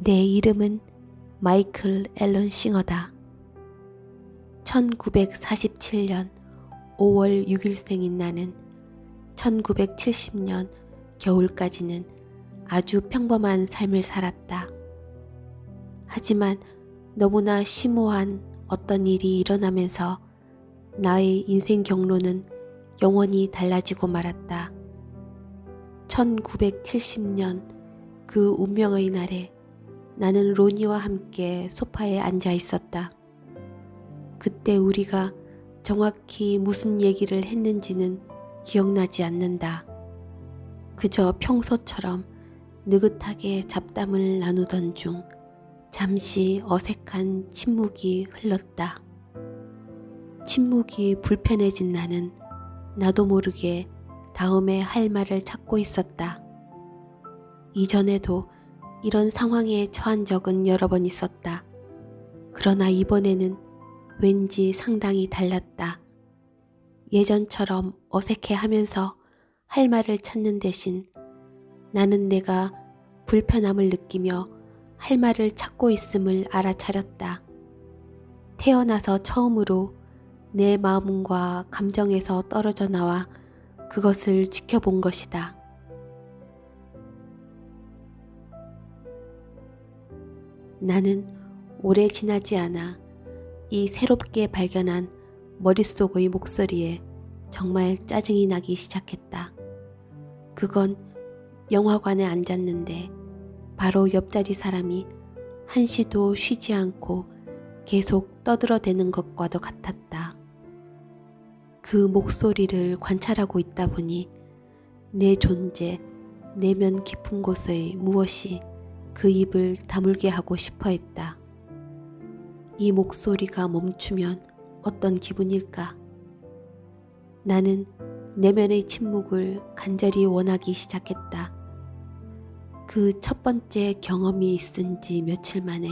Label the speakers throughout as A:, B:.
A: 내 이름은 마이클 앨런 싱어다. 1947년 5월 6일생인 나는 1970년 겨울까지는 아주 평범한 삶을 살았다. 하지만 너무나 심오한 어떤 일이 일어나면서 나의 인생 경로는 영원히 달라지고 말았다. 1970년 그 운명의 날에 나는 로니와 함께 소파에 앉아 있었다. 그때 우리가 정확히 무슨 얘기를 했는지는 기억나지 않는다. 그저 평소처럼 느긋하게 잡담을 나누던 중 잠시 어색한 침묵이 흘렀다. 침묵이 불편해진 나는 나도 모르게 다음에 할 말을 찾고 있었다. 이전에도 이런 상황에 처한 적은 여러 번 있었다. 그러나 이번에는 왠지 상당히 달랐다. 예전처럼 어색해하면서 할 말을 찾는 대신 나는 내가 불편함을 느끼며 할 말을 찾고 있음을 알아차렸다. 태어나서 처음으로 내 마음과 감정에서 떨어져 나와 그것을 지켜본 것이다. 나는 오래 지나지 않아 이 새롭게 발견한 머릿속의 목소리에 정말 짜증이 나기 시작했다. 그건 영화관에 앉았는데 바로 옆자리 사람이 한시도 쉬지 않고 계속 떠들어대는 것과도 같았다. 그 목소리를 관찰하고 있다 보니 내 존재, 내면 깊은 곳의 무엇이 그 입을 다물게 하고 싶어 했다. 이 목소리가 멈추면 어떤 기분일까? 나는 내면의 침묵을 간절히 원하기 시작했다. 그 첫 번째 경험이 있은 지 며칠 만에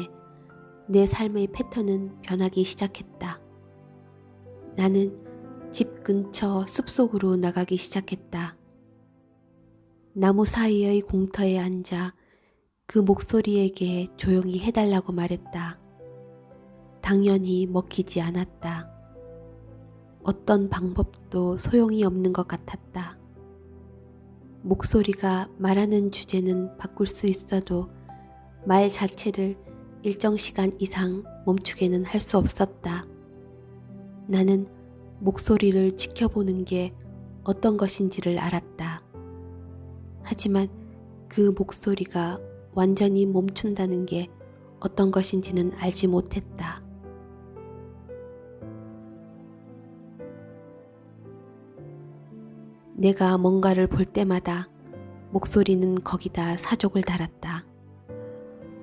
A: 내 삶의 패턴은 변하기 시작했다. 나는 집 근처 숲속으로 나가기 시작했다. 나무 사이의 공터에 앉아 그 목소리에게 조용히 해달라고 말했다. 당연히 먹히지 않았다. 어떤 방법도 소용이 없는 것 같았다. 목소리가 말하는 주제는 바꿀 수 있어도 말 자체를 일정 시간 이상 멈추게는 할 수 없었다. 나는 목소리를 지켜보는 게 어떤 것인지를 알았다. 하지만 그 목소리가 완전히 멈춘다는 게 어떤 것인지는 알지 못했다. 내가 뭔가를 볼 때마다 목소리는 거기다 사족을 달았다.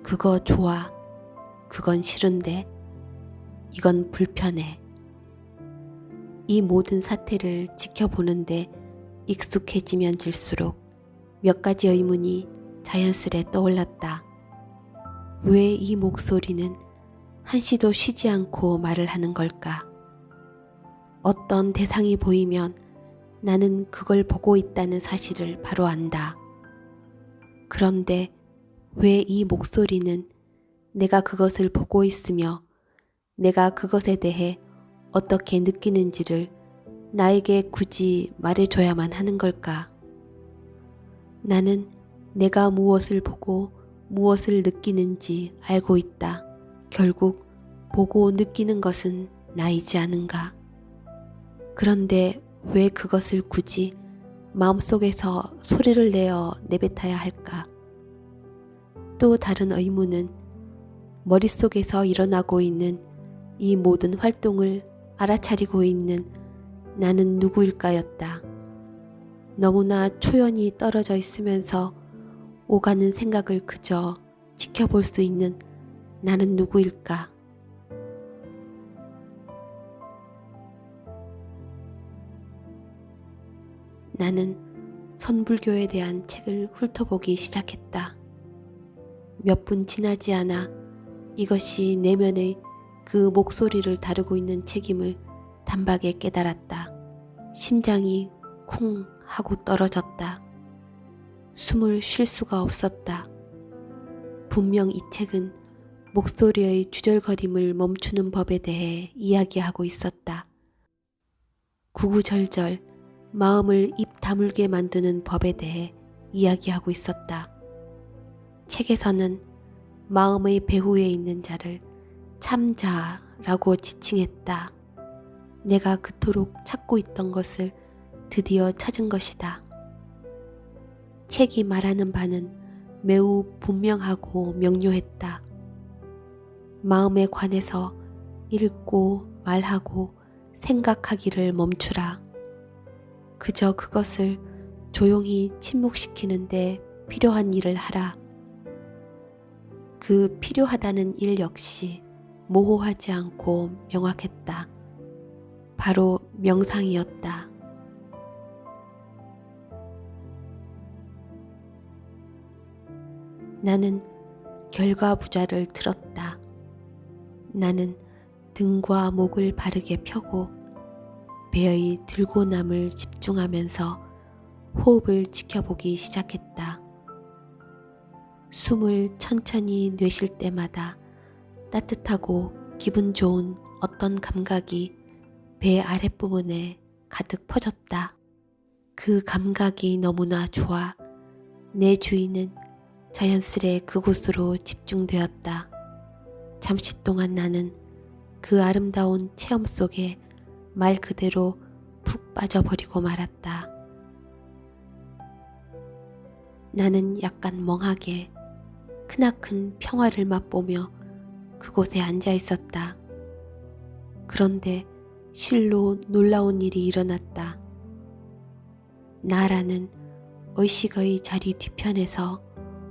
A: 그거 좋아. 그건 싫은데. 이건 불편해. 이 모든 사태를 지켜보는데 익숙해지면 질수록 몇 가지 의문이 자연스레 떠올랐다. 왜 이 목소리는 한시도 쉬지 않고 말을 하는 걸까? 어떤 대상이 보이면 나는 그걸 보고 있다는 사실을 바로 안다. 그런데 왜 이 목소리는 내가 그것을 보고 있으며 내가 그것에 대해 어떻게 느끼는지를 나에게 굳이 말해줘야만 하는 걸까? 나는 내가 무엇을 보고 무엇을 느끼는지 알고 있다. 결국 보고 느끼는 것은 나이지 않은가? 그런데 왜 그것을 굳이 마음속에서 소리를 내어 내뱉어야 할까? 또 다른 의문은 머릿속에서 일어나고 있는 이 모든 활동을 알아차리고 있는 나는 누구일까였다. 너무나 초연히 떨어져 있으면서 오가는 생각을 그저 지켜볼 수 있는 나는 누구일까? 나는 선불교에 대한 책을 훑어보기 시작했다. 몇 분 지나지 않아 이것이 내면의 그 목소리를 다루고 있는 책임을 단박에 깨달았다. 심장이 쿵 하고 떨어졌다. 숨을 쉴 수가 없었다. 분명 이 책은 목소리의 주절거림을 멈추는 법에 대해 이야기하고 있었다. 구구절절 마음을 입 다물게 만드는 법에 대해 이야기하고 있었다. 책에서는 마음의 배후에 있는 자를 참자라고 지칭했다. 내가 그토록 찾고 있던 것을 드디어 찾은 것이다. 책이 말하는 바는 매우 분명하고 명료했다. 마음에 관해서 읽고 말하고 생각하기를 멈추라. 그저 그것을 조용히 침묵시키는데 필요한 일을 하라. 그 필요하다는 일 역시 모호하지 않고 명확했다. 바로 명상이었다. 나는 결과부자를 틀었다. 나는 등과 목을 바르게 펴고 배의 들고남을 집중하면서 호흡을 지켜보기 시작했다. 숨을 천천히 내쉴 때마다 따뜻하고 기분 좋은 어떤 감각이 배 아랫부분에 가득 퍼졌다. 그 감각이 너무나 좋아 내 주의는 자연스레 그곳으로 집중되었다. 잠시 동안 나는 그 아름다운 체험 속에 말 그대로 푹 빠져버리고 말았다. 나는 약간 멍하게 크나큰 평화를 맛보며 그곳에 앉아 있었다. 그런데 실로 놀라운 일이 일어났다. 나라는 의식의 자리 뒤편에서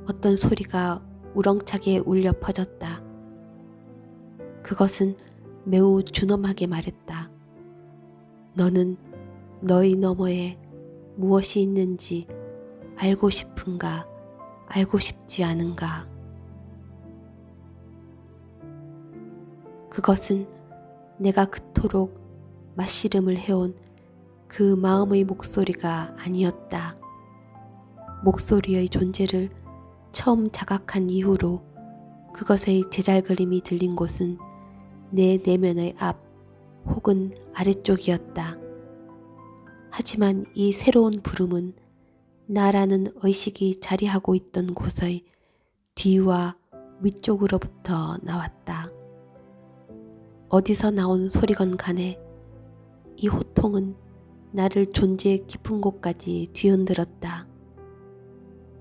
A: 어떤 소리가 우렁차게 울려 퍼졌다. 그것은 매우 준엄하게 말했다. 너는 너희 너머에 무엇이 있는지 알고 싶은가, 알고 싶지 않은가. 그것은 내가 그토록 맞씨름을 해온 그 마음의 목소리가 아니었다. 목소리의 존재를 처음 자각한 이후로 그것의 제잘거림이 들린 곳은 내 내면의 앞 혹은 아래쪽이었다. 하지만 이 새로운 부름은 나라는 의식이 자리하고 있던 곳의 뒤와 위쪽으로부터 나왔다. 어디서 나온 소리건 간에 이 호통은 나를 존재의 깊은 곳까지 뒤흔들었다.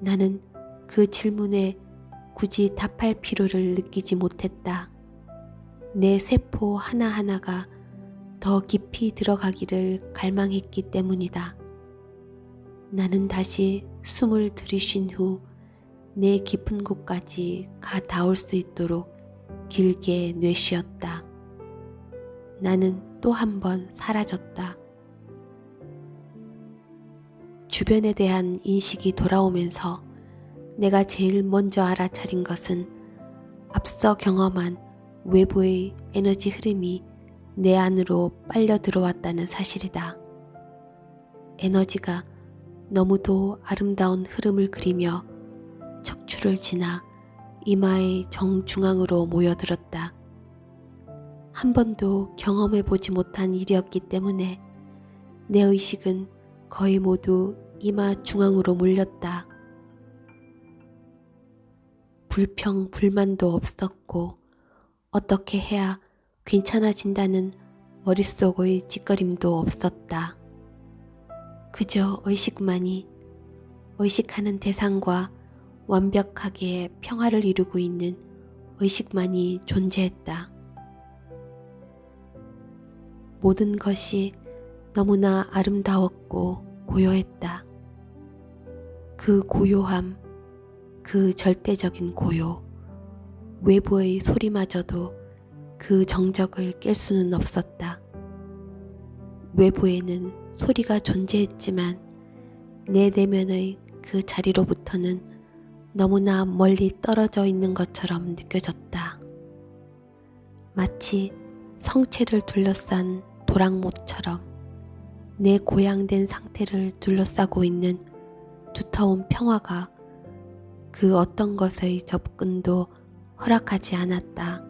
A: 나는 그 질문에 굳이 답할 필요를 느끼지 못했다. 내 세포 하나하나가 더 깊이 들어가기를 갈망했기 때문이다. 나는 다시 숨을 들이쉰 후 내 깊은 곳까지 가 닿을 수 있도록 길게 내쉬었다. 나는 또 한 번 사라졌다. 주변에 대한 인식이 돌아오면서 내가 제일 먼저 알아차린 것은 앞서 경험한 외부의 에너지 흐름이 내 안으로 빨려 들어왔다는 사실이다. 에너지가 너무도 아름다운 흐름을 그리며 척추를 지나 이마의 정중앙으로 모여들었다. 한 번도 경험해보지 못한 일이었기 때문에 내 의식은 거의 모두 이마 중앙으로 몰렸다. 불평, 불만도 없었고 어떻게 해야 괜찮아진다는 머릿속의 찌꺼림도 없었다. 그저 의식만이 의식하는 대상과 완벽하게 평화를 이루고 있는 의식만이 존재했다. 모든 것이 너무나 아름다웠고 고요했다. 그 고요함, 그 절대적인 고요, 외부의 소리마저도 그 정적을 깰 수는 없었다. 외부에는 소리가 존재했지만 내 내면의 그 자리로부터는 너무나 멀리 떨어져 있는 것처럼 느껴졌다. 마치 성체를 둘러싼 도랑못처럼 내 고양된 상태를 둘러싸고 있는 두터운 평화가 그 어떤 것의 접근도 허락하지 않았다.